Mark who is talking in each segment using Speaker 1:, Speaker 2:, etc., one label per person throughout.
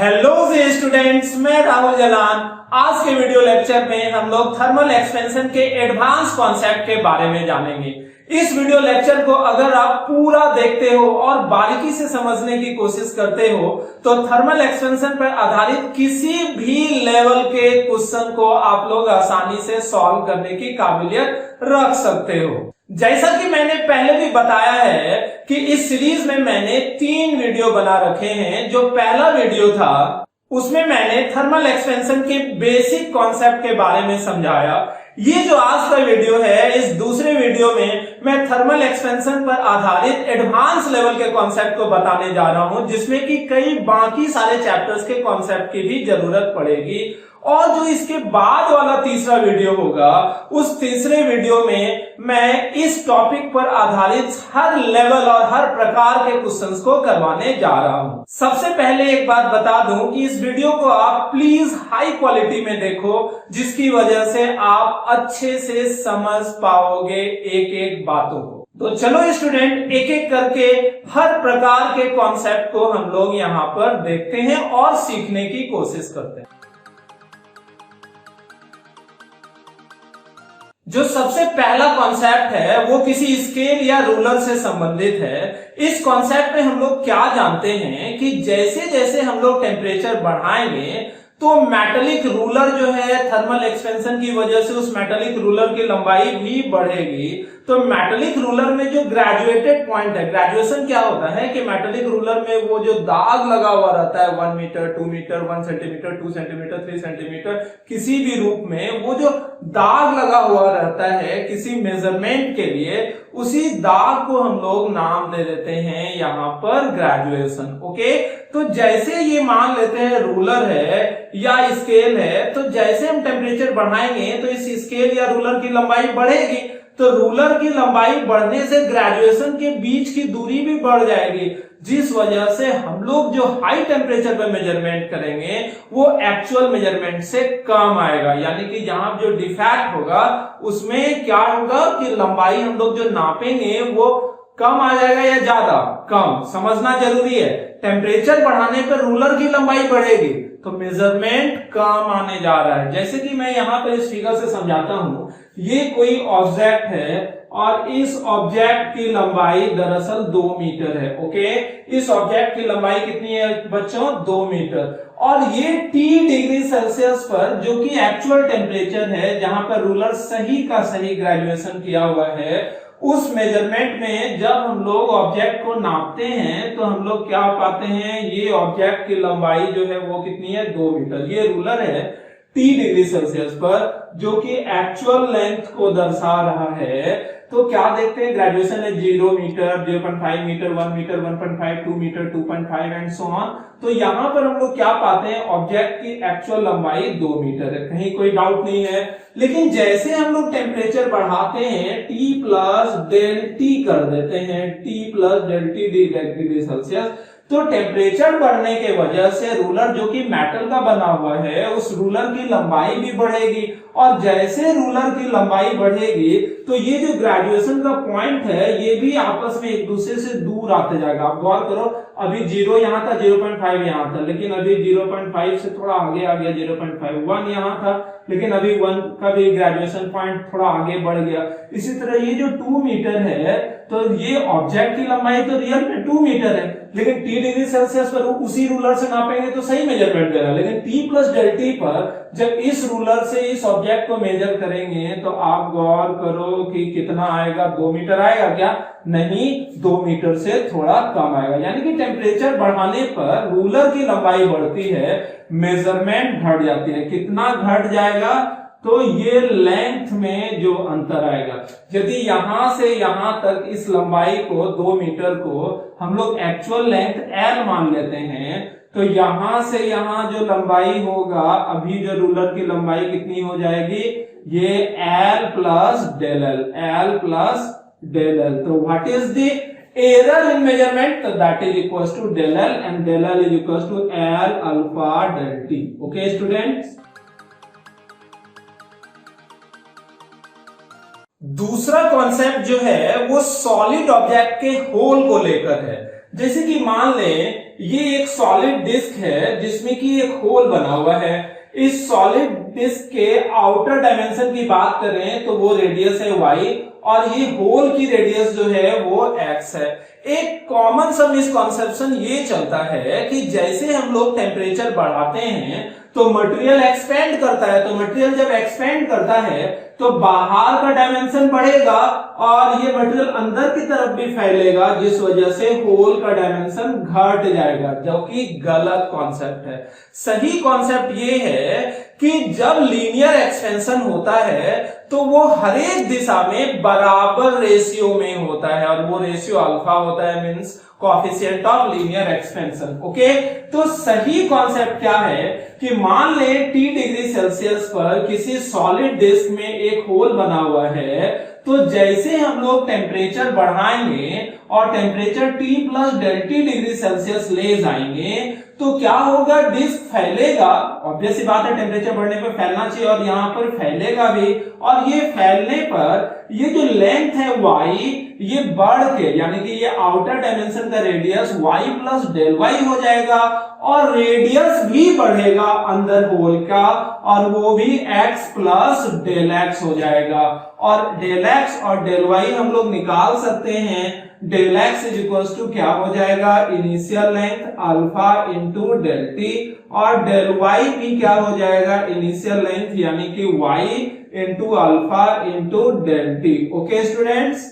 Speaker 1: Hello students, मैं राहुल जलान। आज के वीडियो लेक्चर में हम लोग थर्मल एक्सपेंशन के एडवांस कॉन्सेप्ट के बारे में जानेंगे। इस वीडियो लेक्चर को अगर आप पूरा देखते हो और बारीकी से समझने की कोशिश करते हो तो थर्मल एक्सपेंशन पर आधारित किसी भी लेवल के क्वेश्चन को आप लोग आसानी से सॉल्व करने की काबिलियत रख सकते हो। जैसा कि मैंने पहले भी बताया है कि इस सीरीज में मैंने 3 वीडियो बना रखे हैं। जो पहला वीडियो था उसमें मैंने थर्मल एक्सपेंशन के बेसिक कॉन्सेप्ट के बारे में समझाया। ये जो आज का वीडियो है, इस दूसरे वीडियो में मैं थर्मल एक्सपेंशन पर आधारित एडवांस लेवल के कॉन्सेप्ट को बताने जा रहा हूं, जिसमें कि कई बाकी सारे चैप्टर्स के कॉन्सेप्ट की भी जरूरत पड़ेगी। और जो इसके बाद वाला तीसरा वीडियो होगा, उस तीसरे वीडियो में मैं इस टॉपिक पर आधारित हर लेवल और हर प्रकार के क्वेश्चंस को करवाने जा रहा हूं। सबसे पहले एक बात बता दूं कि इस वीडियो को आप प्लीज हाई क्वालिटी में देखो, जिसकी वजह से आप अच्छे से समझ पाओगे एक एक बातों को। तो चलो स्टूडेंट, एक एक करके हर प्रकार के कॉन्सेप्ट को हम लोग यहाँ पर देखते हैं और सीखने की कोशिश करते हैं। जो सबसे पहला कॉन्सेप्ट है वो किसी स्केल या रूलर से संबंधित है। इस कॉन्सेप्ट में हम लोग क्या जानते हैं कि जैसे जैसे हम लोग टेम्परेचर बढ़ाएंगे तो मेटालिक रूलर जो है थर्मल एक्सपेंशन की वजह से उस मेटालिक रूलर की लंबाई भी बढ़ेगी। तो मेटालिक रूलर में जो ग्रेजुएटेड पॉइंट है, ग्रेजुएशन क्या होता है कि मेटालिक रूलर में वो जो दाग लगा हुआ रहता है 1 metre, 2 metre, 1 centimetre, 2 centimetre, 3 centimetre, किसी भी रूप में वो जो दाग लगा हुआ रहता है किसी मेजरमेंट के लिए, उसी दाग को हम लोग नाम दे देते हैं यहाँ पर ग्रेजुएशन। ओके, तो जैसे ये मान लेते हैं रूलर है या स्केल है, तो जैसे हम टेम्परेचर बढ़ाएंगे तो इस स्केल या रूलर की लंबाई बढ़ेगी। तो रूलर की लंबाई बढ़ने से ग्रेजुएशन के बीच की दूरी भी बढ़ जाएगी, जिस वजह से हम लोग जो हाई टेम्परेचर पे मेजरमेंट करेंगे वो एक्चुअल मेजरमेंट से कम आएगा। यानी कि यहाँ जो डिफेक्ट होगा उसमें क्या होगा कि लंबाई हम लोग जो नापेंगे वो कम आ जाएगा या ज्यादा, कम। समझना जरूरी है, टेम्परेचर बढ़ाने पर रूलर की लंबाई बढ़ेगी तो मेजरमेंट कम आने जा रहा है। जैसे कि मैं यहाँ पर इस फिगर से समझाता हूं, ये कोई ऑब्जेक्ट है और इस ऑब्जेक्ट की लंबाई दरअसल 2 मीटर है। ओके, इस ऑब्जेक्ट की लंबाई कितनी है बच्चों? 2 मीटर। और ये T डिग्री सेल्सियस पर जो कि एक्चुअल टेम्परेचर है, जहां पर रूलर सही का सही ग्रेजुएशन किया हुआ है, उस मेजरमेंट में जब हम लोग ऑब्जेक्ट को नापते हैं तो हम लोग क्या पाते हैं, ये ऑब्जेक्ट की लंबाई जो है वो कितनी है? 2 मीटर। ये रूलर है T डिग्री सेल्सियस पर जो कि एक्चुअल लेंथ को दर्शा रहा है। तो क्या देखते हैं, ग्रेजुएशन है 0 metre, 0.5 metre, 1 metre, 1.5, 2 metre, 2.5 and so on. तो यहाँ पर हम लोग क्या पाते हैं, ऑब्जेक्ट की एक्चुअल लंबाई 2 मीटर है, कहीं कोई डाउट नहीं है। लेकिन जैसे हम लोग टेम्परेचर बढ़ाते हैं T प्लस डेल T कर देते हैं, T plus del T degree Celsius, तो टेम्परेचर बढ़ने के वजह से रूलर जो कि मेटल का बना हुआ है उस रूलर की लंबाई भी बढ़ेगी। और जैसे रूलर की लंबाई बढ़ेगी तो ये जो ग्रेजुएशन का पॉइंट है ये भी आपस में एक दूसरे से दूर आते जाएगा। आप गौर करो, अभी 0 यहाँ था, 0.5 यहाँ था, लेकिन अभी 0.5 से थोड़ा आगे आ गया 0.5, 1 यहाँ था, लेकिन अभी 1 का भी ग्रेजुएशन पॉइंट थोड़ा आगे बढ़ गया। इसी तरह ये जो 2 मीटर है, तो ये ऑब्जेक्ट की लंबाई तो रियल में 2 मीटर है, लेकिन T डिग्री सेल्सियस पर उसी रूलर से नापेंगे तो सही मेजरमेंट देगा। लेकिन T प्लस डेल T पर जब इस रूलर से इस ऑब्जेक्ट को मेजर करेंगे तो आप गौर करो कि कितना आएगा, 2 मीटर आएगा क्या? नहीं, 2 मीटर से थोड़ा कम आएगा। यानी कि टेम्परेचर बढ़ाने पर रूलर की लंबाई बढ़ती है, मेजरमेंट घट जाती है। कितना घट जाएगा? तो ये लेंथ में जो अंतर आएगा, यदि यहां से यहां तक इस लंबाई को 2 मीटर को हम लोग एक्चुअल लेंथ L मान लेते हैं, तो यहां से यहां जो लंबाई होगा, अभी जो रूलर की लंबाई कितनी हो जाएगी, ये L plus del L, L plus del L। तो what is the error in measurement? तो that is equals to del L and del L is equals to L alpha del T। Okay students, दूसरा concept जो है वो solid object के whole को लेकर है। जैसे कि मान लें ये एक सॉलिड डिस्क है जिसमें कि एक होल बना हुआ है। इस सॉलिड डिस्क के आउटर डायमेंशन की बात करें तो वो रेडियस है y और ये होल की रेडियस जो है वो x है। एक कॉमन सा मिसकॉन्सेप्शन ये चलता है कि जैसे हम लोग टेम्परेचर बढ़ाते हैं तो मटेरियल एक्सपेंड करता है, तो मटेरियल जब एक्सपेंड करता है तो बाहर का डायमेंशन बढ़ेगा और ये मटेरियल अंदर की तरफ भी फैलेगा, जिस वजह से होल का डायमेंशन घट जाएगा, जो कि गलत कॉन्सेप्ट है। सही कॉन्सेप्ट ये है कि जब लीनियर एक्सपेंशन होता है तो वो हर एक दिशा में बराबर रेशियो में होता है और वो रेशियो अल्फा होता है, means coefficient of linear expansion. Okay, तो सही कॉन्सेप्ट क्या है कि मान ले T डिग्री सेल्सियस पर किसी सॉलिड डिस्क में एक होल बना हुआ है, तो जैसे हम लोग टेम्परेचर बढ़ाएंगे और temperature T plus ∆T degree Celsius ले जाएंगे तो क्या होगा, डिस्क फैलेगा। ऑब्वियस सी बात है, टेम्परेचर बढ़ने पर फैलना चाहिए और यहां पर फैलेगा भी, और ये फैलने पर ये जो लेंथ है y ये बढ़ के, यानी कि ये आउटर डायमेंशन का radius y plus del y हो जाएगा और रेडियस भी बढ़ेगा अंदर होल का और वो भी x प्लस डेल x हो जाएगा। और डेल x और डेल y हम लोग निकाल सकते हैं। Del x is equal to क्या हो जाएगा, initial length alpha into del T, और डेल y भी क्या हो जाएगा, इनिशियल लेंथ यानी कि y into alpha into del T. Okay students,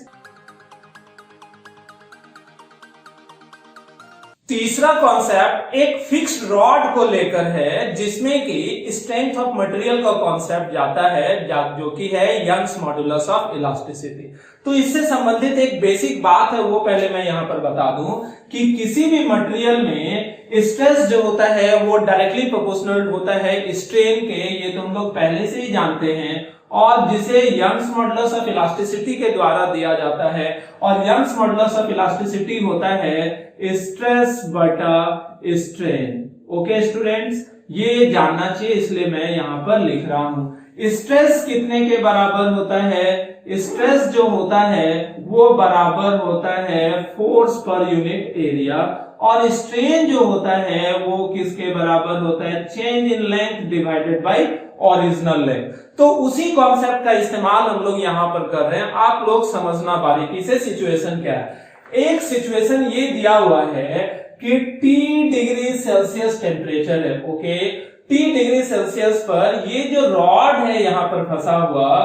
Speaker 1: तीसरा कॉन्सेप्ट एक फिक्स्ड रॉड को लेकर है जिसमें कि स्ट्रेंथ ऑफ मटेरियल का कॉन्सेप्ट जाता है, जो कि है यंग्स मॉडुलस ऑफ इलास्टिसिटी। तो इससे संबंधित एक बेसिक बात है वो पहले मैं यहां पर बता दूं कि किसी भी मटेरियल में स्ट्रेस जो होता है वो डायरेक्टली प्रोपोर्शनल होता है स्ट्रेन के, ये तो हम लोग पहले से ही जानते हैं, और जिसे यंग्स मॉडुलस ऑफ इलास्टिसिटी के द्वारा दिया जाता है। और यंग्स मॉडुलस ऑफ इलास्टिसिटी होता है स्ट्रेस बटा स्ट्रेन। ओके स्टूडेंट्स, ये जानना चाहिए, इसलिए मैं यहां पर लिख रहा हूं। स्ट्रेस कितने के बराबर होता है, स्ट्रेस जो होता है वो बराबर होता है फोर्स पर यूनिट एरिया, और स्ट्रेन जो होता है वो किसके बराबर होता है, change in length divided by original length. तो उसी कॉन्सेप्ट का इस्तेमाल हम लोग यहां पर कर रहे हैं, आप लोग समझना बारीकी से। सिचुएशन क्या है, एक सिचुएशन ये दिया हुआ है कि T डिग्री सेल्सियस टेम्परेचर है। ओके, T डिग्री सेल्सियस पर ये जो रॉड है यहां पर फंसा हुआ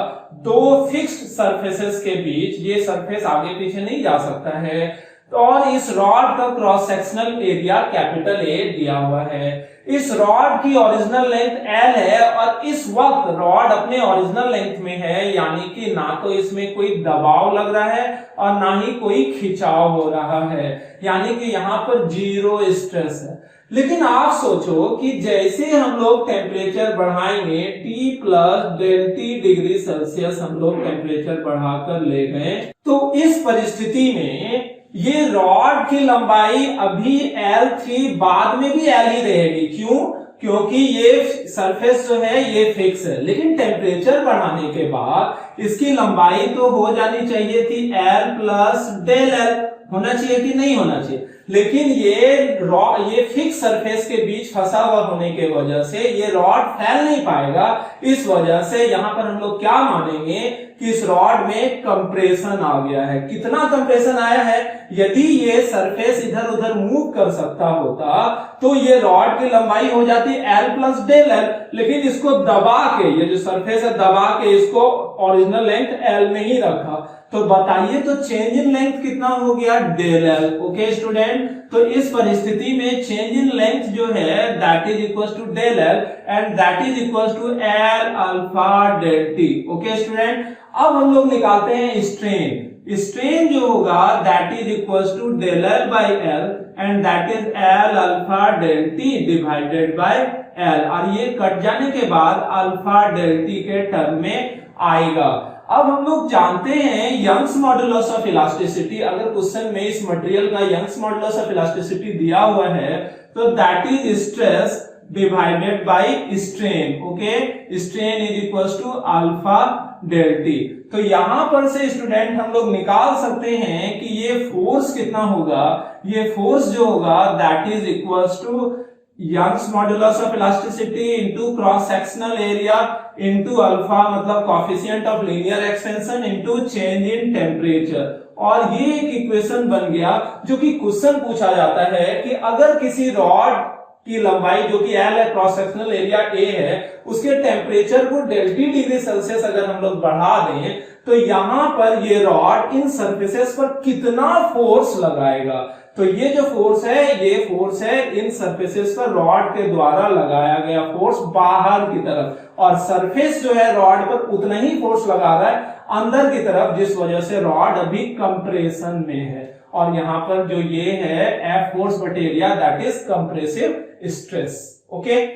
Speaker 1: दो फिक्स्ड सरफेसेस के बीच, ये सरफेस आगे पीछे नहीं जा सकता है, और इस रॉड का cross sectional area capital A दिया हुआ है। इस रॉड की ओरिजिनल लेंथ L है और इस वक्त रॉड अपने ओरिजिनल लेंथ में है, यानी कि ना तो इसमें कोई दबाव लग रहा है और ना ही कोई खिंचाव हो रहा है, यानी कि यहां पर जीरो स्ट्रेस है। लेकिन आप सोचो कि जैसे हम लोग टेम्परेचर बढ़ाएंगे T plus ∆T degree Celsius हम लोग टेम्परेचर बढ़ाकर ले गए, तो इस परिस्थिति में ये रॉड की लंबाई अभी L थी, बाद में भी L ही रहेगी। क्यों? क्योंकि ये सरफेस जो है ये फिक्स है, लेकिन टेम्परेचर बढ़ाने के बाद इसकी लंबाई तो हो जानी चाहिए थी L प्लस डेल L, होना चाहिए कि नहीं होना चाहिए। लेकिन ये फिक्स सरफेस के बीच फंसा हुआ होने के वजह से ये रॉड फैल नहीं पाएगा। इस वजह से यहां पर हम लोग क्या मानेंगे कि इस रॉड में कंप्रेशन आ गया है। कितना कंप्रेशन आया है, यदि ये सरफेस इधर उधर मूव कर सकता होता तो ये रॉड की लंबाई हो जाती L प्लस डेल L, लेकिन इसको दबा के, ये जो सरफेस है दबा के इसको ओरिजिनल लेंथ L में ही रखा, तो बताइए तो चेंज इन लेंथ कितना हो गया, डेल L। ओके स्टूडेंट, तो इस परिस्थिति में चेंज इन लेंथ जो है that is equal to del L and that is equal to L alpha del T। Okay student, अब हम लोग निकालते हैं स्ट्रेन। स्ट्रेन जो होगा that is equal to del L by L and that is L alpha del T divided by L, और ये कट जाने के बाद अल्फा डेल T के टर्म में आएगा। अब हम लोग जानते हैं यंग्स मॉडुलस ऑफ इलास्टिसिटी, अगर क्वेश्चन में इस मटेरियल का यंग्स मॉडुलस ऑफ इलास्टिसिटी दिया हुआ है तो that is stress divided by strain. Okay, strain is equal to alpha del T. तो यहां पर से स्टूडेंट हम लोग निकाल सकते हैं कि ये फोर्स कितना होगा। ये फोर्स जो होगा that is equal to Young's modulus of elasticity into cross sectional area into alpha, मतलब coefficient of linear extension into change in temperature. और ये एक इक्वेशन बन गया जो कि क्वेश्चन पूछा जाता है कि अगर किसी रॉड की लंबाई जो कि L है, क्रॉस सेक्शनल एरिया A है, उसके टेम्परेचर को डेल्टी डिग्री सेल्सियस अगर हम लोग बढ़ा दें तो यहां पर ये रॉड इन सरफेसेस पर कितना फोर्स लगाएगा। तो ये जो फोर्स है, ये फोर्स है इन सरफेसेस पर रॉड के द्वारा लगाया गया फोर्स बाहर की तरफ, और सरफेस जो है रॉड पर उतना ही फोर्स लगा रहा है अंदर की तरफ, जिस वजह से रॉड अभी कंप्रेशन में है। और यहां पर जो ये है F फोर्स बटे area that is compressive stress. Okay,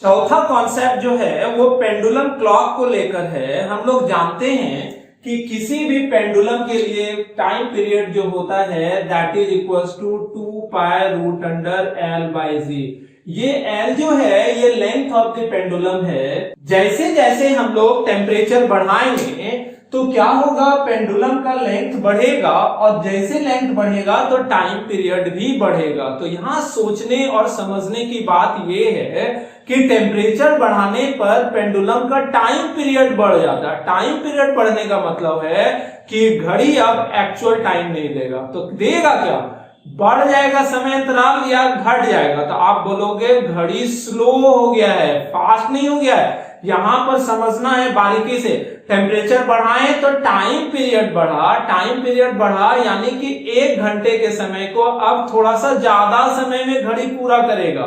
Speaker 1: चौथा कॉन्सेप्ट जो है वो पेंडुलम क्लॉक को लेकर है। हम लोग जानते हैं कि किसी भी पेंडुलम के लिए टाइम पीरियड जो होता है that is equals to 2 pi root under L by g. ये L जो है ये लेंथ ऑफ द पेंडुलम है। जैसे जैसे हम लोग टेम्परेचर बढ़ाएंगे तो क्या होगा, पेंडुलम का लेंथ बढ़ेगा, और जैसे लेंथ बढ़ेगा तो टाइम पीरियड भी बढ़ेगा। तो यहाँ सोचने और समझने की बात ये है कि टेम्परेचर बढ़ाने पर पेंडुलम का टाइम पीरियड बढ़ जाता है। टाइम पीरियड बढ़ने का मतलब है कि घड़ी अब एक्चुअल टाइम नहीं देगा, तो देगा क्या, बढ़ जाएगा समय अंतराल या घट जाएगा। तो आप बोलोगे घड़ी स्लो हो गया है, फास्ट नहीं हो गया है। यहां पर समझना है बारीकी से, टेम्परेचर बढ़ाए तो टाइम पीरियड बढ़ा, टाइम पीरियड बढ़ा यानी कि 1 घंटे के समय को अब थोड़ा सा ज्यादा समय में घड़ी पूरा करेगा,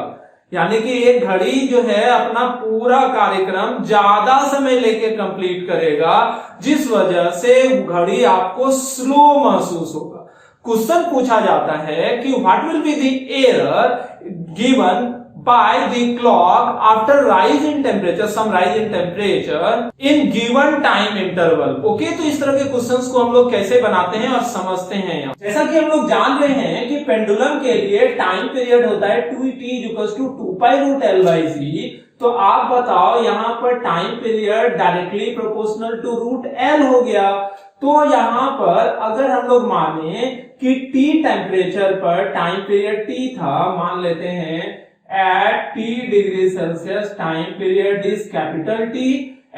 Speaker 1: यानी कि एक घड़ी जो है अपना पूरा कार्यक्रम ज्यादा समय लेके कंप्लीट करेगा, जिस वजह से घड़ी आपको स्लो महसूस होगा। क्वेश्चन पूछा जाता है कि what will be the error given by the clock after rise in temperature, some rise in temperature in given time interval। Okay, तो इस तरह के क्वेश्चंस को हम लोग कैसे बनाते हैं और समझते हैं। यहाँ जैसा कि हम लोग जान रहे हैं कि पेंडुलम के लिए टाइम पीरियड होता है 2t = 2 pi root L by g. तो आप बताओ यहाँ पर time period directly proportional to root L हो गया। तो यहाँ पर अगर हम लोग माने कि T टेम्परेचर पर टाइम पीरियड T था, मान लेते हैं at T degree Celsius time period is capital T,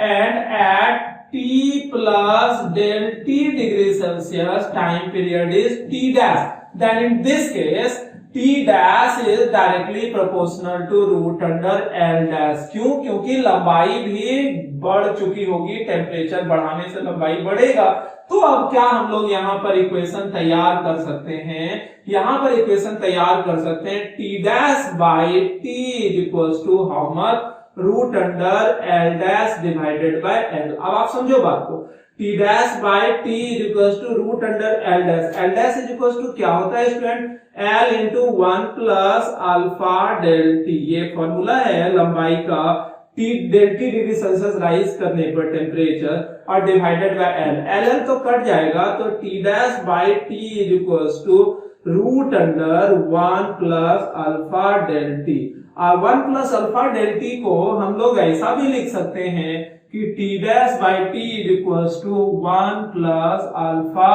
Speaker 1: and at T plus del T degree Celsius time period is T dash, then in this case T dash is directly proportional to root under L dash। क्यों? क्योंकि लंबाई भी बढ़ चुकी होगी, temperature बढ़ाने से लंबाई बढ़ेगा। तो अब क्या हम लोग यहाँ पर इक्वेशन तैयार कर सकते हैं, यहाँ पर इक्वेशन तैयार कर सकते हैं T dash by T is equals to how much, root under L dash divided by L। अब आप समझो बात को, T dash by T is equals to root under L dash। L dash is equals to क्या होता है student, L into 1 plus alpha del T। ये formula है लंबाई का, T del T degree Celsius rise करने पर टेम्परेचर, और डिवाइडेड बाय L। L तो कट जाएगा, तो T dash by T is equals to root under 1 plus alpha del T। 1 plus alpha del T को हम लोग ऐसा भी लिख सकते हैं कि T dash by T is equals to 1 plus alpha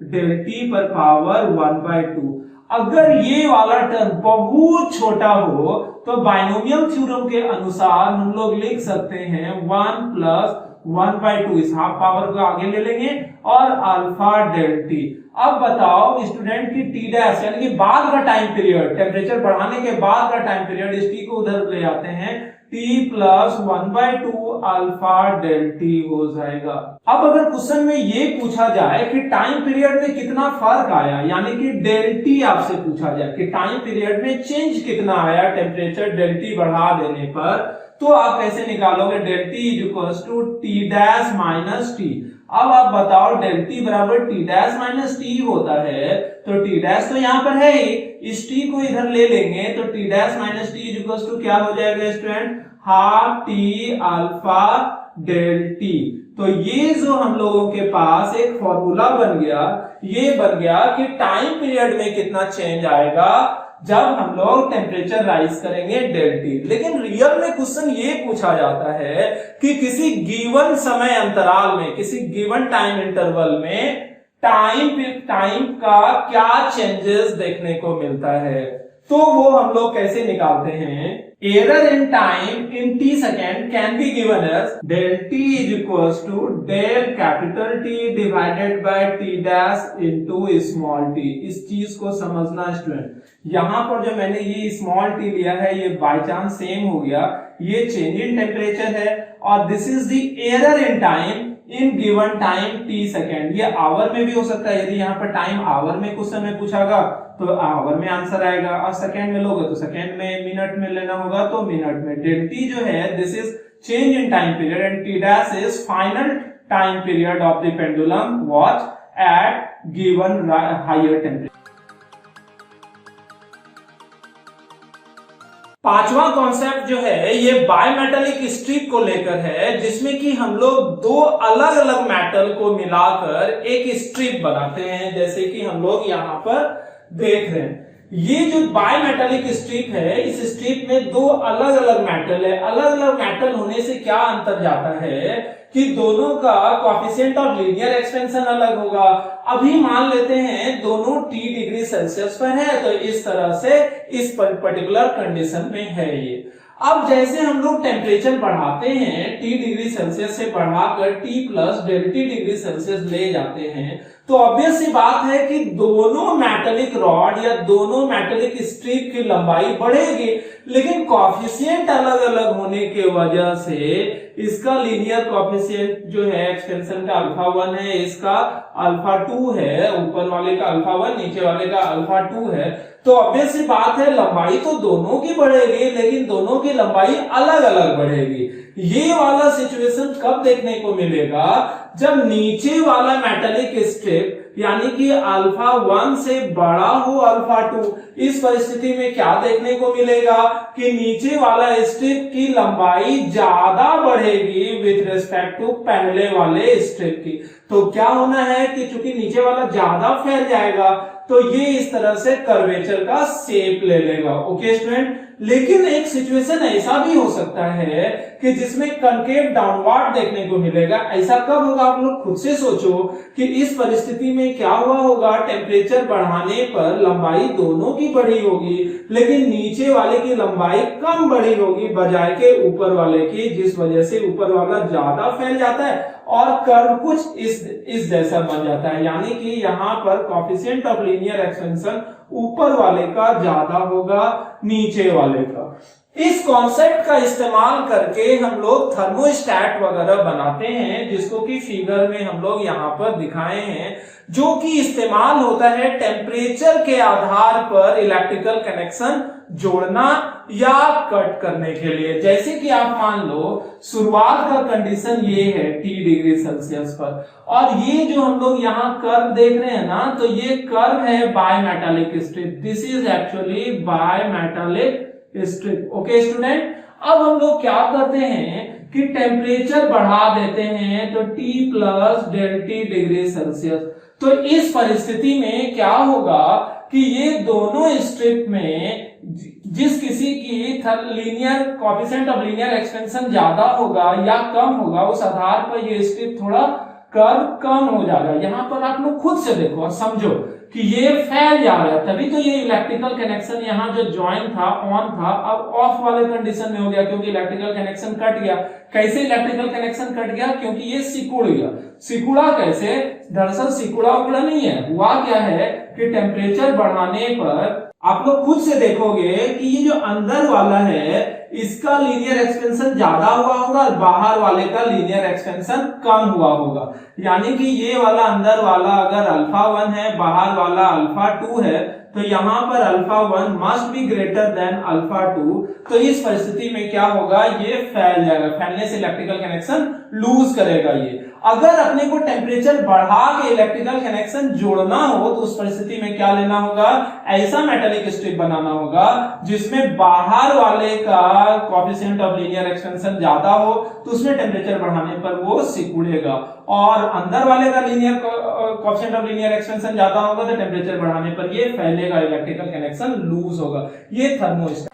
Speaker 1: del T पर पावर 1/2। अगर ये वाला टर्म बहुत छोटा हो तो बाइनोमियल थ्योरम के अनुसार हम लोग लिख सकते हैं 1 प्लस 1/2, इस हाफ पावर को आगे ले लेंगे, और अल्फा डेल T। अब बताओ स्टूडेंट की T डैश यानी कि बाद का टाइम पीरियड, टेम्परेचर बढ़ाने के बाद का टाइम पीरियड, इस T को उधर ले आते हैं, T plus 1/2 alpha del T हो जाएगा। अब अगर क्वेश्चन में ये पूछा जाए कि टाइम पीरियड में कितना फर्क आया, यानी कि डेल T आपसे पूछा जाए कि टाइम पीरियड में चेंज कितना आया टेम्परेचर डेल T बढ़ा देने पर, तो आप कैसे निकालोगे, del T is equals to T dash minus T। अब आप बताओ डेल T बराबर T डैश माइनस T होता है, तो T डैश तो यहाँ पर है ही, इस T को इधर ले लेंगे तो T dash minus T is equals to क्या हो जाएगा student, half T alpha del T। तो ये जो हम लोगों के पास एक फॉर्मूला बन गया, ये बन गया कि टाइम पीरियड में कितना चेंज आएगा जब हम लोग टेम्परेचर राइज करेंगे डेल्टा टी। लेकिन रियल में क्वेश्चन ये पूछा जाता है कि किसी गिवन समय अंतराल में, किसी गिवन टाइम इंटरवल में टाइम का क्या चेंजेस देखने को मिलता है। तो वो हम लोग कैसे निकालते हैं, error in time in T second can be given as del T is equals to del capital T divided by T dash into small T. इस चीज को समझना स्टूडेंट, यहां पर जो मैंने ये स्मॉल टी लिया है ये बाय चांस सेम हो गया, ये चेंज इन टेम्परेचर है और this is the error in time in given time T second. ये आवर में भी हो सकता है, यदि यहाँ पर टाइम आवर में क्वेश्चन में पूछागा तो आवर में आंसर आएगा, और सेकेंड में लोगे तो सेकेंड में, मिनट में लेना होगा तो मिनट में। डेल टी जो है this is change in time period and T dash is final time period of the pendulum watch at given higher temperature. पांचवा कॉन्सेप्ट जो है ये बायमेटालिक स्ट्रिप को लेकर है, जिसमें कि हम लोग दो अलग अलग मेटल को मिलाकर एक स्ट्रिप बनाते हैं, जैसे कि हम लोग यहाँ पर देख रहे हैं। ये जो बायमेटालिक स्ट्रिप है, इस स्ट्रिप में दो अलग अलग मेटल है। अलग अलग मेटल होने से क्या अंतर जाता है कि दोनों का कोएफिशिएंट ऑफ लीनियर एक्सपेंशन अलग होगा। अभी मान लेते हैं दोनों T डिग्री सेल्सियस पर है, तो इस तरह से इस पर्टिकुलर कंडीशन में है ये। अब जैसे हम लोग टेम्परेचर बढ़ाते हैं T डिग्री सेल्सियस से बढ़ाकर T plus delta T degree Celsius ले जाते हैं, तो ऑब्वियस सी बात है कि दोनों मेटालिक रॉड या दोनों मेटालिक स्ट्रिप की लंबाई बढ़ेगी, लेकिन कोएफिशिएंट अलग अलग होने की वजह से इसका लीनियर कोएफिशिएंट जो है एक्सपेंशन का अल्फा 1 है, इसका अल्फा 2 है, ऊपर वाले का अल्फा 1 नीचे वाले का अल्फा 2 है। तो ऑब्वियस सी बात है लंबाई तो दोनों की बढ़ेगी, लेकिन दोनों की लंबाई अलग अलग बढ़ेगी। ये वाला सिचुएशन कब देखने को मिलेगा, जब नीचे वाला मेटालिक स्ट्रिप यानी कि अल्फा 1 से बड़ा हो अल्फा 2। इस परिस्थिति में क्या देखने को मिलेगा कि नीचे वाला स्ट्रिप की लंबाई ज्यादा बढ़ेगी विथ रिस्पेक्ट टू पहले वाले स्ट्रिप की। तो क्या होना है कि चूंकि नीचे वाला ज्यादा फैल जाएगा तो ये इस तरह से कर्वेचर का शेप ले लेगा। ओके स्टूडेंट, लेकिन एक सिचुएशन ऐसा भी हो सकता है कि जिसमें कनकेव डाउनवर्ड देखने को मिलेगा। ऐसा कब होगा, आप लोग खुद से सोचो कि इस परिस्थिति में क्या हुआ होगा, टेम्परेचर बढ़ाने पर लंबाई दोनों की बढ़ी होगी, लेकिन नीचे वाले की लंबाई कम बढ़ी होगी बजाय के ऊपर वाले की, जिस वजह से ऊपर वाला ज्यादा फैल जाता है और कर्व कुछ इस जैसा बन जाता है। यानी कि यहाँ पर कोएफिशिएंट ऑफ लीनियर एक्सपेंशन ऊपर वाले का ज्यादा होगा नीचे वाले का। इस कॉन्सेप्ट का इस्तेमाल करके हम लोग थर्मोस्टेट वगैरह बनाते हैं, जिसको कि फिगर में हम लोग यहाँ पर दिखाए हैं, जो कि इस्तेमाल होता है टेम्परेचर के आधार पर इलेक्ट्रिकल कनेक्शन जोड़ना या कट करने के लिए। जैसे कि आप मान लो शुरुआत का कंडीशन ये है T डिग्री सेल्सियस पर, और ये जो हम लोग यहाँ कर्व देख रहे हैं ना, तो ये कर्व है bimetallic strip. This is actually bimetallic strip. Okay student, अब हम लोग क्या करते हैं कि टेम्परेचर बढ़ा देते हैं तो T plus delta T degree Celsius. तो इस परिस्थिति में क्या होगा कि ये दोनों स्ट्रिप में जिस किसी की linear coefficient of linear expansion ज्यादा होगा या कम होगा, उस आधार पर ये स्ट्रिप थोड़ा कर्व कम हो जाएगा। यहाँ पर आप लोग खुद से देखो और समझो कि ये फैल जा रहा है, तभी तो ये इलेक्ट्रिकल कनेक्शन यहाँ जो ज्वाइन था ऑन था अब ऑफ वाले कंडीशन में हो गया, क्योंकि इलेक्ट्रिकल कनेक्शन कट गया। कैसे इलेक्ट्रिकल कनेक्शन कट गया, क्योंकि ये सिकुड़ गया। सिकुड़ा कैसे, दरअसल सिकुड़ा उकुड़ा नहीं है, हुआ क्या है कि टेम्परेचर बढ़ाने पर आप लोग खुद से देखोगे कि ये जो अंदर वाला है इसका लीनियर एक्सपेंशन ज्यादा हुआ होगा और बाहर वाले का लीनियर एक्सपेंशन कम हुआ होगा। यानी कि ये वाला अंदर वाला अगर अल्फा 1 है, बाहर वाला अल्फा 2 है, तो यहाँ पर alpha 1 must be greater than alpha 2, तो इस परिस्थिति में क्या होगा, ये फैल जाएगा, फैलने से इलेक्ट्रिकल कनेक्शन लूज करेगा। ये अगर अपने को टेम्परेचर बढ़ा के इलेक्ट्रिकल कनेक्शन जोड़ना हो तो उस परिस्थिति में क्या लेना होगा, ऐसा मेटालिक स्ट्रिप बनाना होगा जिसमें बाहर वाले का कोएफिशिएंट ऑफ लीनियर एक्सटेंशन ज्यादा हो, तो उसमें टेम्परेचर बढ़ाने पर वो सिकुड़ेगा, और अंदर वाले का linear coefficient of linear extension ज्यादा होगा तो टेम्परेचर बढ़ाने पर ये फैलेगा, इलेक्ट्रिकल कनेक्शन लूज होगा। ये थर्मोस्टेट।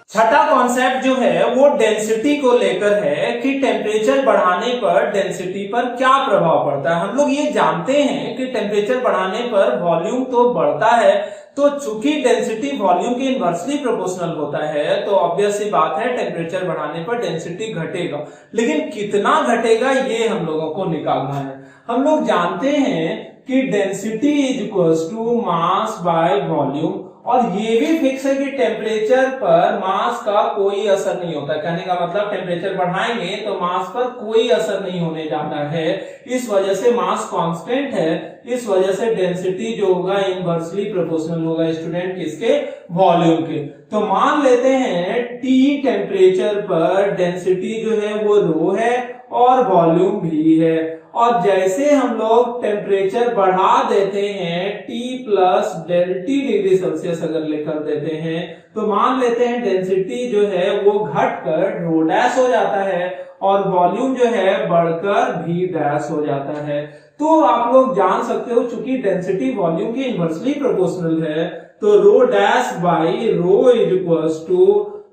Speaker 1: छठा कॉन्सेप्ट जो है वो डेंसिटी को लेकर है कि टेम्परेचर बढ़ाने पर डेंसिटी पर क्या प्रभाव पड़ता है। हम लोग ये जानते हैं कि टेम्परेचर बढ़ाने पर वॉल्यूम तो बढ़ता है, तो चूंकि डेंसिटी वॉल्यूम के इनवर्सली प्रोपोर्शनल होता है तो ऑब्वियस सी बात है टेम्परेचर बढ़ाने पर डेंसिटी घटेगा, लेकिन कितना घटेगा ये हम लोगों को निकालना है। हम लोग जानते हैं कि density is equals to mass by volume, और ये भी फिक्स है कि टेम्परेचर पर मास का कोई असर नहीं होता। कहने का मतलब टेम्परेचर बढ़ाएंगे तो मास पर कोई असर नहीं होने जाता है, इस वजह से मास कांस्टेंट है, इस वजह से डेंसिटी जो होगा इनवर्सली प्रोपोर्शनल होगा स्टूडेंट किसके, वॉल्यूम के। तो मान लेते हैं T टेम्परेचर पर डेंसिटी जो है वो रो है और वॉल्यूम भी है, और जैसे हम लोग टेम्परेचर बढ़ा देते हैं T plus del T degree Celsius अगर लेकर देते हैं तो मान लेते हैं डेंसिटी जो है वो घटकर रो डैश हो जाता है और वॉल्यूम जो है बढ़कर V डैश हो जाता है। तो आप लोग जान सकते हो चूंकि डेंसिटी वॉल्यूम के इनवर्सली प्रोपोर्शनल है तो rho dash by rho is equals to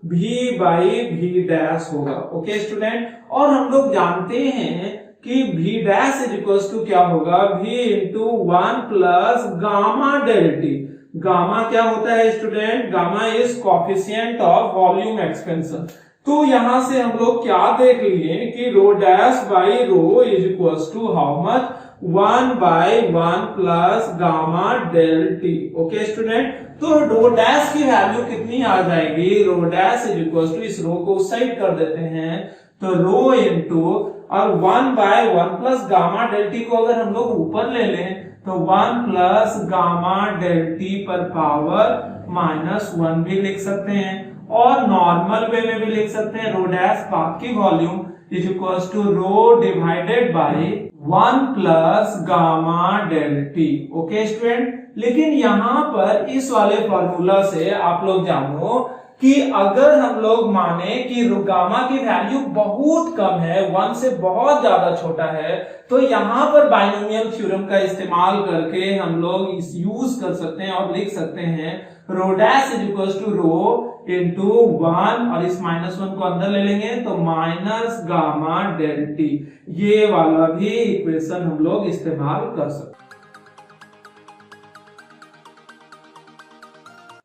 Speaker 1: V by V dash होगा। ओके स्टूडेंट, और हम लोग जानते हैं कि V dash is equals to क्या होगा, V into 1 plus gamma del T. Gamma क्या होता है student, gamma is coefficient of volume expansion. तो यहां से हम लोग क्या देख लिए कि rho dash by rho is equals to how much, 1 by 1 plus gamma del T. Okay student, तो रो डैश की वैल्यू कितनी आ जाएगी, rho dash is equals to, इस रो को उस साइड कर देते हैं तो रो इंटू और 1 by 1 plus gamma del T को अगर हम लोग ऊपर ले लें तो 1 प्लस गामा डेल टी पर पावर -1 भी लिख सकते हैं, और नॉर्मल वे में भी लिख सकते हैं रो डैश पाथ की volume is equals to rho divided by 1 plus gamma del T. Okay student, लेकिन यहां पर इस वाले फॉर्मूला से आप लोग जानो कि अगर हम लोग माने कि गामा की वैल्यू बहुत कम है, 1 से बहुत ज्यादा छोटा है, तो यहां पर बाइनोमियल थ्योरम का इस्तेमाल करके हम लोग इस यूज कर सकते हैं और लिख सकते हैं rho dash is equals to rho into 1 और इस -1 को अंदर ले लेंगे तो माइनस गामा डेल टी। ये वाला भी इक्वेशन हम लोग इस्तेमाल कर सकते हैं।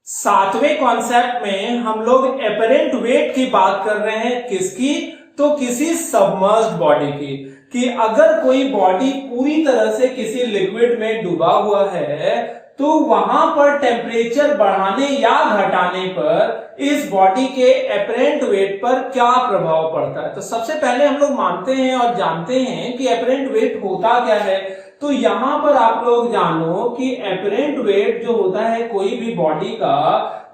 Speaker 1: सातवें कॉन्सेप्ट में हम लोग एपरेंट वेट की बात कर रहे हैं, किसकी, तो किसी सबमर्ज्ड बॉडी की, कि अगर कोई बॉडी पूरी तरह से किसी लिक्विड में डूबा हुआ है तो वहां पर टेम्परेचर बढ़ाने या घटाने पर इस बॉडी के एपरेंट वेट पर क्या प्रभाव पड़ता है। तो सबसे पहले हम लोग मानते हैं और जानते हैं कि एपरेंट वेट होता क्या है। तो यहां पर आप लोग जानो कि एपरेंट वेट जो होता है कोई भी बॉडी का,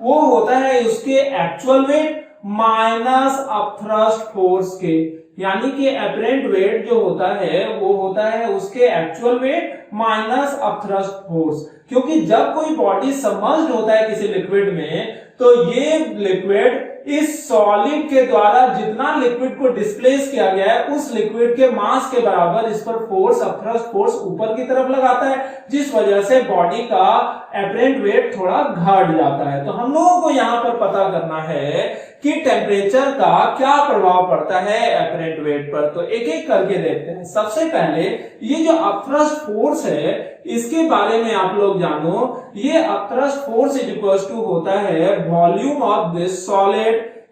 Speaker 1: वो होता है उसके actual wait minus upthrust force के, यानी कि एपरेंट वेट जो होता है वो होता है उसके actual wait minus upthrust force. क्योंकि जब कोई बॉडी सबमर्ज्ड होता है किसी लिक्विड में तो ये लिक्विड इस सॉलिड के द्वारा जितना लिक्विड को डिस्प्लेस किया गया है उस लिक्विड के मास के बराबर इस पर फोर्स, अपथ्रस्ट फोर्स ऊपर की तरफ लगाता है, जिस वजह से बॉडी का एपरेंट वेट थोड़ा घट जाता है। तो हम लोगों को यहां पर पता करना है कि टेम्परेचर का क्या प्रभाव पड़ता है एपरेंट वेट पर। तो एक एक करके देखते हैं। सबसे पहले ये जो अपथ्रस्ट फोर्स है इसके बारे में आप लोग जानो। ये upthrust force is equals to होता है volume of this solid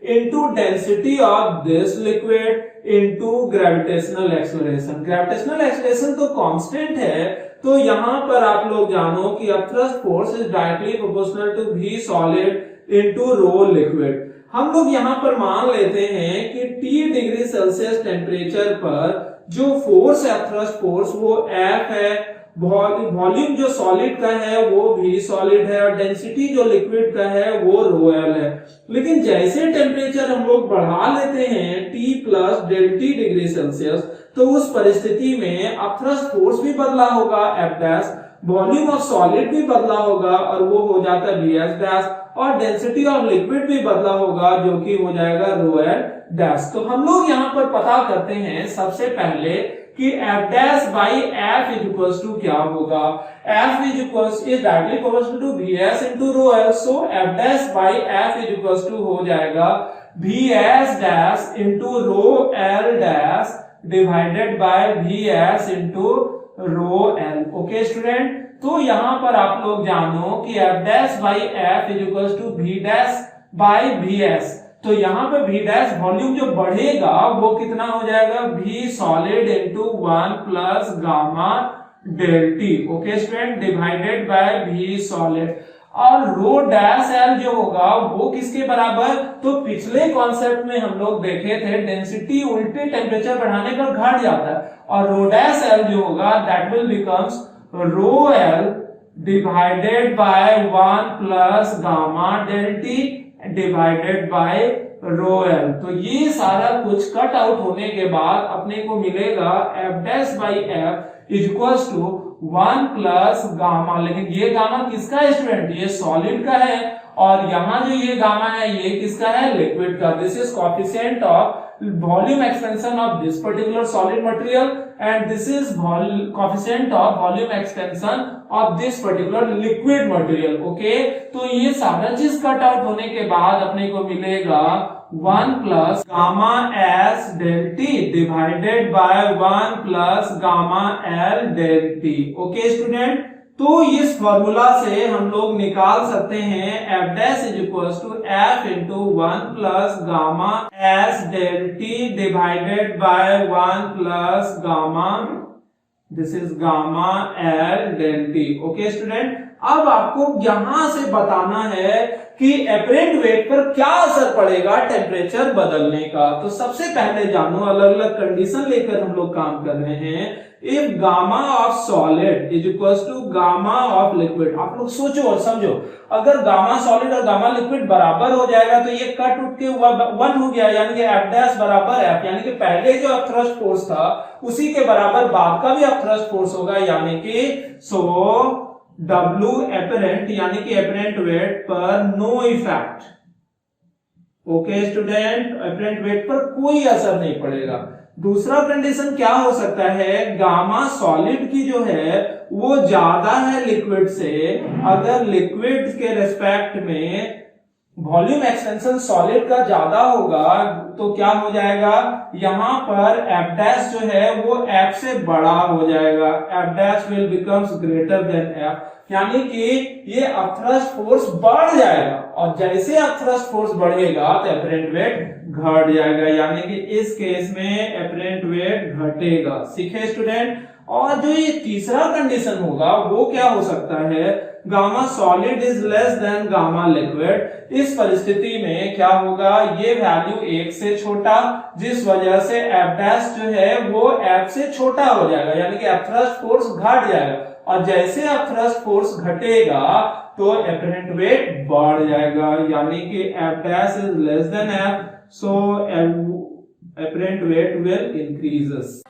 Speaker 1: into density of this liquid into gravitational acceleration. Gravitational acceleration तो कांस्टेंट है, तो यहां पर आप लोग जानो कि upthrust force is directly proportional to v solid into rho liquid. हम लोग यहां पर मान लेते हैं कि T डिग्री सेल्सियस टेम्परेचर पर जो फोर्स है अपथ्रस्ट फोर्स वो F है वॉल्यूम जो सॉलिड का है वो भी सॉलिड है और डेंसिटी जो लिक्विड का है वो रो एल है। लेकिन जैसे टेम्परेचर हम लोग बढ़ा लेते हैं T plus del T degree Celsius, तो उस परिस्थिति में अपथ्रस्ट फोर्स भी बदला होगा F dash, volume of solid भी बदला होगा और वो हो जाता है Vs डैश, और डेंसिटी ऑफ लिक्विड भी बदला होगा जो कि हो जाएगा रो एल डैश। तो हम लोग यहाँ पर पता करते हैं सबसे पहले कि F dash by F is equals to क्या होगा। F is equals is directly proportional to Vs into rho L, so F dash by F is equals to हो जाएगा Vs dash into rho L dash divided by Vs into rho L. Okay student, तो यहां पर आप लोग जानो कि F dash by F is equals to V dash by Vs। तो यहाँ पे V डैश वॉल्यूम जो बढ़ेगा वो कितना हो जाएगा, V solid into 1 plus gamma del T. Okay student, divided by V solid. और रो डैश एल जो होगा वो किसके बराबर, तो पिछले कॉन्सेप्ट में हम लोग देखे थे डेंसिटी उल्टे टेम्परेचर बढ़ाने पर घट जाता है, और रो डैश एल जो होगा that will becomes rho L divided by 1 plus gamma del T divided by rho L. तो ये सारा कुछ कट आउट होने के बाद अपने को मिलेगा F dash by F is equals to 1 plus gamma. लेकिन ये गामा किसका है स्टूडेंट, ये सॉलिड का है, और यहाँ जो ये गामा है ये किसका है, लिक्विड का। This is coefficient of volume expansion of this particular solid material and this is coefficient of volume expansion of this particular liquid material। Okay, तो ये सारा चीज कट आउट होने के बाद अपने को मिलेगा 1 plus gamma S del T divided by 1 plus gamma L del T. Okay student, तो इस फॉर्मूला से हम लोग निकाल सकते हैं F dash is equals to F into 1 plus gamma S del T divided by 1 plus gamma, this is gamma L del T. Okay student, अब आपको यहां से बताना है कि एपरेंट वेट पर क्या असर पड़ेगा टेम्परेचर बदलने का। तो सबसे पहले जानो, अलग अलग कंडीशन लेकर हम लोग काम कर रहे हैं। If gamma of solid is equals to gamma of liquid, आप लोग सोचो और समझो, अगर गामा सॉलिड और गामा लिक्विड बराबर हो जाएगा तो ये कट उठ के 1 हो गया, यानी कि F डैश बराबर F, यानी कि पहले जो अपथ्रस्ट फोर्स था उसी के बराबर बाद का भी अपथ्रस्ट फोर्स होगा, यानी कि सो W एपरेंट यानी कि एपरेंट वेट पर no effect. Okay student, apparent weight पर कोई असर नहीं पड़ेगा। दूसरा कंडीशन क्या हो सकता है, गामा सॉलिड की जो है वो ज्यादा है लिक्विड से। अगर लिक्विड के रेस्पेक्ट में वॉल्यूम एक्सपेंशन सॉलिड का ज्यादा होगा तो क्या हो जाएगा, यहां पर F डैश जो है वो F से बड़ा हो जाएगा। F dash will becomes greater than F, यानी कि ये अपथ्रस्ट फोर्स बढ़ जाएगा, और जैसे अपथ्रस्ट फोर्स बढ़ेगा तो एपरेंट वेट घट जाएगा, यानी कि इस केस में एपरेंट वेट घटेगा। सीखे स्टूडेंट। और जो ये तीसरा कंडीशन होगा वो क्या हो सकता है, gamma solid is less than gamma liquid. इस परिस्थिति में क्या होगा, ये वैल्यू 1 से छोटा, जिस वजह से F डैश जो है वो F से छोटा हो जाएगा, यानी कि अपथ्रस्ट फोर्स घट जाएगा, और जैसे अपथ्रस्ट फोर्स घटेगा तो एपरेंट वेट बढ़ जाएगा, यानी कि F dash is less than F, so apparent weight will increases.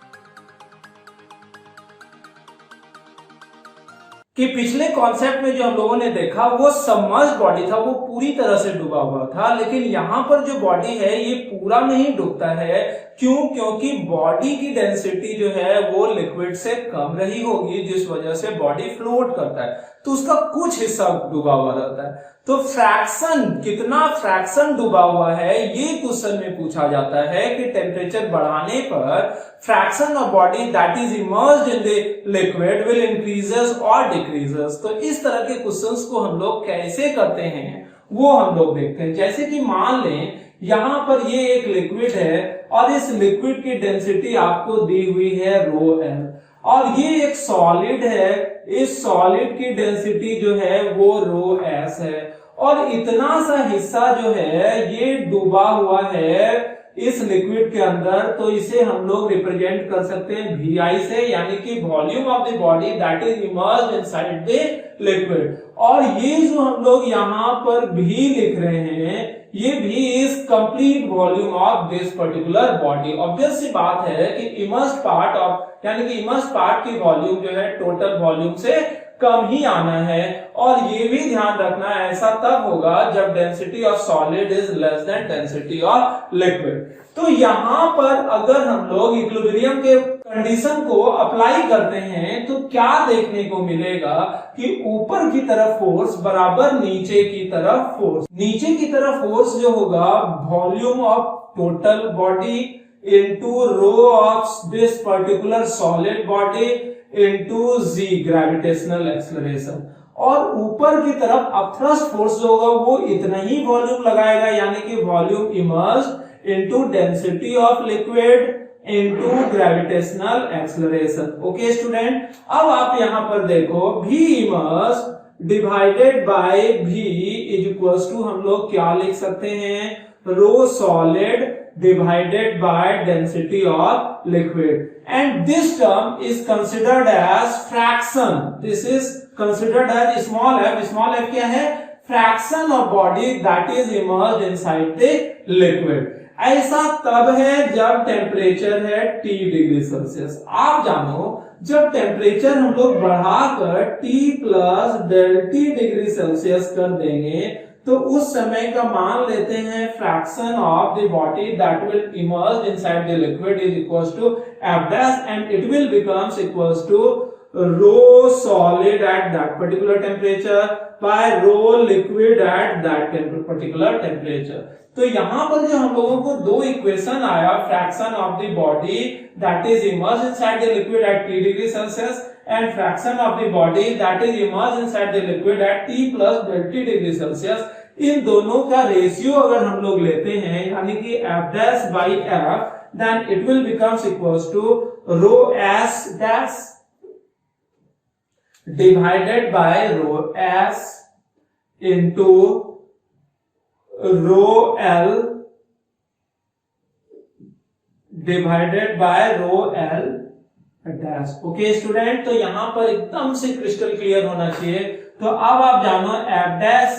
Speaker 1: कि पिछले कॉन्सेप्ट में जो हम लोगों ने देखा वो सबमर्ज्ड बॉडी था, वो पूरी तरह से डूबा हुआ था, लेकिन यहाँ पर जो बॉडी है ये पूरा नहीं डूबता है। क्यों? क्योंकि बॉडी की डेंसिटी जो है वो लिक्विड से कम रही होगी, जिस वजह से बॉडी फ्लोट करता है, तो उसका कुछ हिस्सा डूबा हुआ रहता है। तो फ्रैक्शन, कितना फ्रैक्शन डूबा हुआ है, ये क्वेश्चन में पूछा जाता है कि टेम्परेचर बढ़ाने पर fraction of body that is emerged in the liquid will increases और डिक्रीजेस। तो इस तरह के क्वेश्चंस को हम लोग कैसे करते हैं वो हम लोग देखते हैं। जैसे कि मान लें यहां पर ये एक लिक्विड है और इस लिक्विड की डेंसिटी आपको दी हुई है रो एल, और ये एक सॉलिड है, इस सॉलिड की डेंसिटी जो है वो रो एस है, और इतना सा हिस्सा जो है ये डूबा हुआ है इस लिक्विड के अंदर, तो इसे हम लोग रिप्रेजेंट कर सकते हैं VI से, यानी कि volume of the body that is emerged inside the liquid. और ये जो हम लोग यहाँ पर भी लिख रहे हैं, ये भी is complete volume of this particular body. Obvious सी बात है कि इमर्स्ड पार्ट ऑफ, यानी कि इमर्स्ड पार्ट की वॉल्यूम जो है टोटल वॉल्यूम से कम ही आना है। और ये भी ध्यान रखना है, ऐसा तब होगा जब density of solid is less than density of liquid. तो यहां पर अगर हम लोग इक्विलिब्रियम के कंडीशन को अप्लाई करते हैं तो क्या देखने को मिलेगा कि ऊपर की तरफ फोर्स बराबर नीचे की तरफ फोर्स, नीचे की तरफ फोर्स जो होगा volume of total body into rho of this particular solid body into G gravitational acceleration. और ऊपर की तरफ अपथ्रस्ट फोर्स जो होगा वो इतना ही वॉल्यूम लगाएगा, यानी कि volume immersed into density of liquid into gravitational acceleration. Okay student, अब आप यहां पर देखो V immersed divided by V is equals to हम लोग क्या लिख सकते हैं, rho solid divided by density of liquid, and this term is considered as fraction. This is considered as small f. Small f क्या है, fraction of body that is immersed inside the liquid. ऐसा तब है जब temperature है T degree Celsius. आप जानो जब टेम्परेचर हम लोग बढ़ाकर T plus ΔT degree Celsius कर देंगे तो उस समय का मान लेते हैं fraction of the body that will immerse inside the liquid is equals to F dash and it will becomes equals to rho solid at that particular temperature by rho liquid at that particular temperature। तो यहां पर जो हम लोगों को दो equation आया, fraction of the body that is emerge inside the liquid at T degree Celsius and fraction of the body that is immersed inside the liquid at T plus ΔT degree Celsius. इन दोनों का ratio अगर हम लोग लेते हैं, यानी कि F dash by F, then it will becomes equals to rho S dash divided by rho S into rho L divided by rho L dash. Okay student, तो यहां पर एकदम से क्रिस्टल क्लियर होना चाहिए। तो अब आप जानो F dash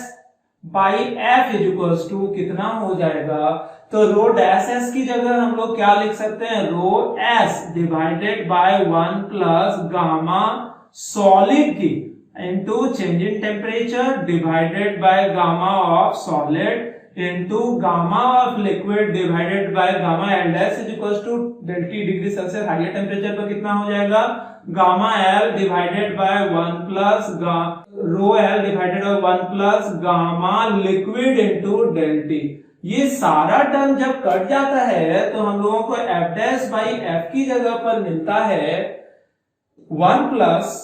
Speaker 1: by F is equals to कितना हो जाएगा, तो रो डैश एस की जगह हम लोग क्या लिख सकते हैं, rho s divided by 1 plus gamma solid की into change in temperature divided by gamma of solid into gamma of liquid divided by gamma L dash is equals to ΔT degree Celsius higher temperature पर कितना हो जाएगा, gamma L divided by 1 plus rho L divided by 1 plus gamma liquid into ΔT। ये सारा term जब cut जाता है तो हम लोगों को F डैश बाई F की जगह पर मिलता है 1 plus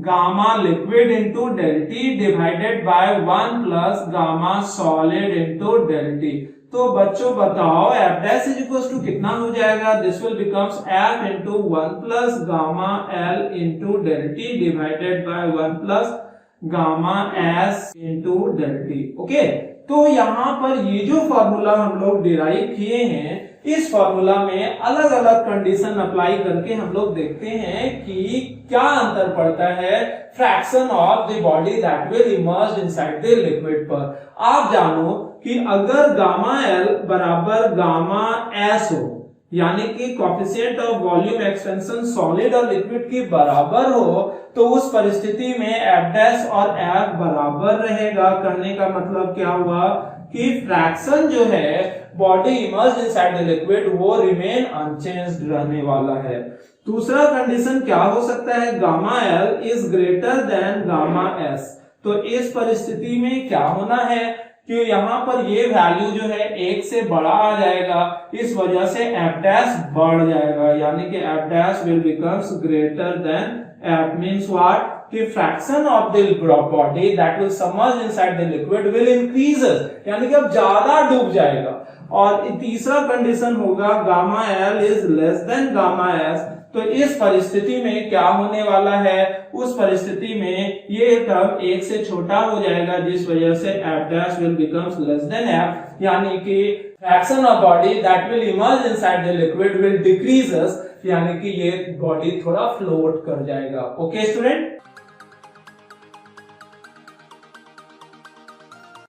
Speaker 1: gamma liquid into ΔT divided by 1 plus gamma solid into ΔT। तो बच्चों बताओ F dash is equal to कितना हो जाएगा, this will becomes F into 1 plus gamma L into ΔT divided by 1 plus gamma S into ΔT। Okay, तो यहाँ पर ये जो फॉर्मूला हम लोग डिराइव किए हैं, इस फॉर्मूला में अलग अलग कंडीशन अप्लाई करके हम लोग देखते हैं कि क्या अंतर पड़ता है fraction of the body that will immerse inside the liquid पर। आप जानो कि अगर गामा L बराबर गामा S हो, यानी कि coefficient of volume expansion solid और लिक्विड की बराबर हो, तो उस परिस्थिति में F डैश और F बराबर रहेगा। कहने का मतलब क्या हुआ कि फ्रैक्शन जो है body emerged inside the liquid वो रिमेन अनचेंज्ड रहने वाला है। दूसरा कंडीशन क्या हो सकता है, gamma L is greater than gamma S। तो इस परिस्थिति में क्या होना है कि यहाँ पर ये वैल्यू जो है 1 से बड़ा आ जाएगा, इस वजह से F डैश बढ़ जाएगा, यानी कि F dash will becomes greater than F means what, कि fraction of the body that will submerge inside the liquid will increases, यानी कि अब ज्यादा डूब जाएगा। और तीसरा कंडीशन होगा gamma L is less than gamma S। तो इस परिस्थिति में क्या होने वाला है, उस परिस्थिति में ये टर्म 1 से छोटा हो जाएगा, जिस वजह से f' will becomes less than f, यानी कि fraction of body that will emerge inside the liquid will decreases, यानी कि ये बॉडी थोड़ा फ्लोट कर जाएगा। ओके स्टूडेंट,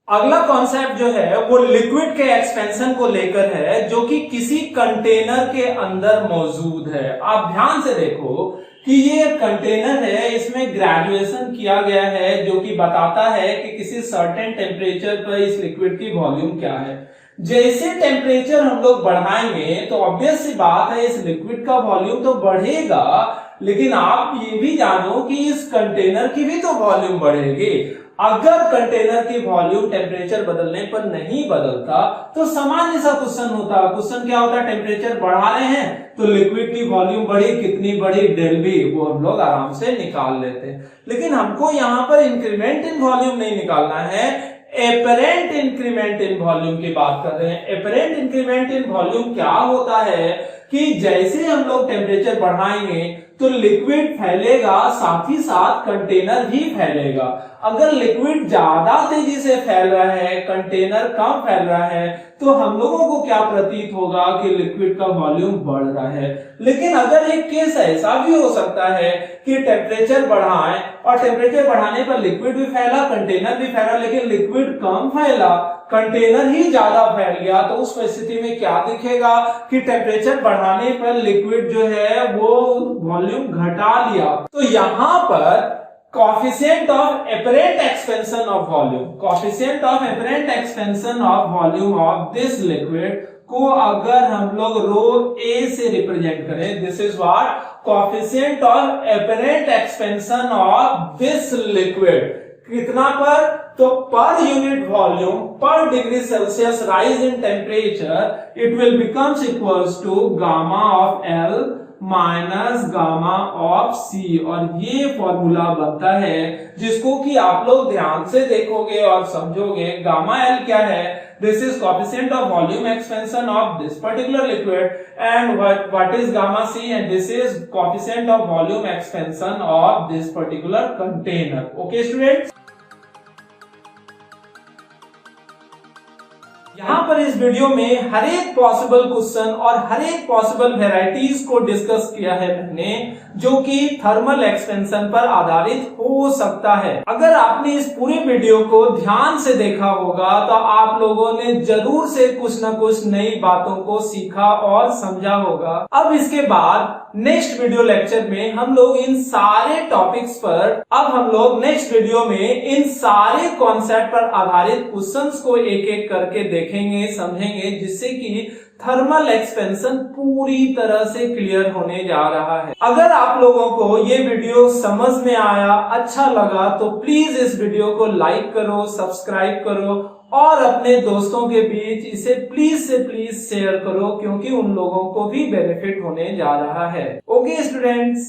Speaker 1: अगला कॉन्सेप्ट जो है वो लिक्विड के एक्सपेंशन को लेकर है, जो कि किसी कंटेनर के अंदर मौजूद है। आप ध्यान से देखो कि ये कंटेनर है, इसमें ग्रेजुएशन किया गया है जो कि बताता है कि किसी सर्टेन टेम्परेचर पर इस लिक्विड की वॉल्यूम क्या है। जैसे टेम्परेचर हम लोग बढ़ाएंगे तो ऑब्वियस सी बात है इस लिक्विड का वॉल्यूम तो बढ़ेगा, लेकिन आप ये भी जानो कि इस कंटेनर की भी तो वॉल्यूम बढ़ेगी। अगर कंटेनर की वॉल्यूम टेम्परेचर बदलने पर नहीं बदलता तो सामान्य सा क्वेश्चन होता। क्वेश्चन क्या होता, टेम्परेचर बढ़ा रहे हैं तो लिक्विड की वॉल्यूम बढ़ी, कितनी बढ़ी, डेल बी, वो हम लोग आराम से निकाल लेते हैं। लेकिन हमको यहाँ पर इंक्रीमेंट इन वॉल्यूम नहीं निकालना है, एपरेंट इंक्रीमेंट इन वॉल्यूम की बात कर रहे हैं। एपरेंट इंक्रीमेंट इन वॉल्यूम क्या होता है कि जैसे हम लोग टेम्परेचर बढ़ाएंगे तो लिक्विड फैलेगा, साथ ही साथ कंटेनर भी फैलेगा। अगर लिक्विड ज्यादा तेजी से फैल रहा है, कंटेनर कम फैल रहा है, तो हम लोगों को क्या प्रतीत होगा कि लिक्विड का वॉल्यूम बढ़ रहा है। लेकिन अगर एक केस ऐसा भी हो सकता है कि टेम्परेचर बढ़ाएं और टेम्परेचर बढ़ाने पर लिक्विड भी फैला, कंटेनर भी फैला, लेकिन लिक्विड कम फैला, कंटेनर ही ज्यादा फैल गया, तो उस परिस्थिति में क्या दिखेगा कि टेम्परेचर बढ़ाने पर लिक्विड जो है वो वॉल्यूम घटा लिया। तो यहां पर coefficient of apparent expansion of volume, coefficient of apparent expansion of volume of this liquid को अगर हम लोग रो A से रिप्रेजेंट करें, this is what coefficient of apparent expansion of this liquid, कितना पर, तो per unit volume per degree Celsius rise in temperature it will becomes equals to gamma of L minus gamma of C. और ये formula बनता है जिसको कि आप लोग ध्यान से देखोगे और समझोगे। गामा एल क्या है, this is coefficient of volume expansion of this particular liquid, and what is gamma C, and this is coefficient of volume expansion of this particular container. Okay students, यहाँ पर इस वीडियो में हर एक possible question और हर एक possible varieties को discuss किया है मैंने, जो कि थर्मल एक्सपेंशन पर आधारित हो सकता है। अगर आपने इस पूरे वीडियो को ध्यान से देखा होगा तो आप लोगों ने जरूर से कुछ न कुछ नई बातों को सीखा और समझा होगा। अब इसके बाद नेक्स्ट वीडियो लेक्चर में हम लोग इन सारे टॉपिक्स पर, अब हम लोग नेक्स्ट वीडियो में इन सारे कॉन्सेप्ट पर आधारित क्वेश्चंस को एक एक करके देखेंगे, समझेंगे, जिससे कि थर्मल एक्सपेंशन पूरी तरह से क्लियर होने जा रहा है। अगर आप लोगों को ये वीडियो समझ में आया, अच्छा लगा, तो प्लीज इस वीडियो को लाइक करो, सब्सक्राइब करो और अपने दोस्तों के बीच इसे प्लीज से प्लीज शेयर करो, क्योंकि उन लोगों को भी बेनिफिट होने जा रहा है। Okay students.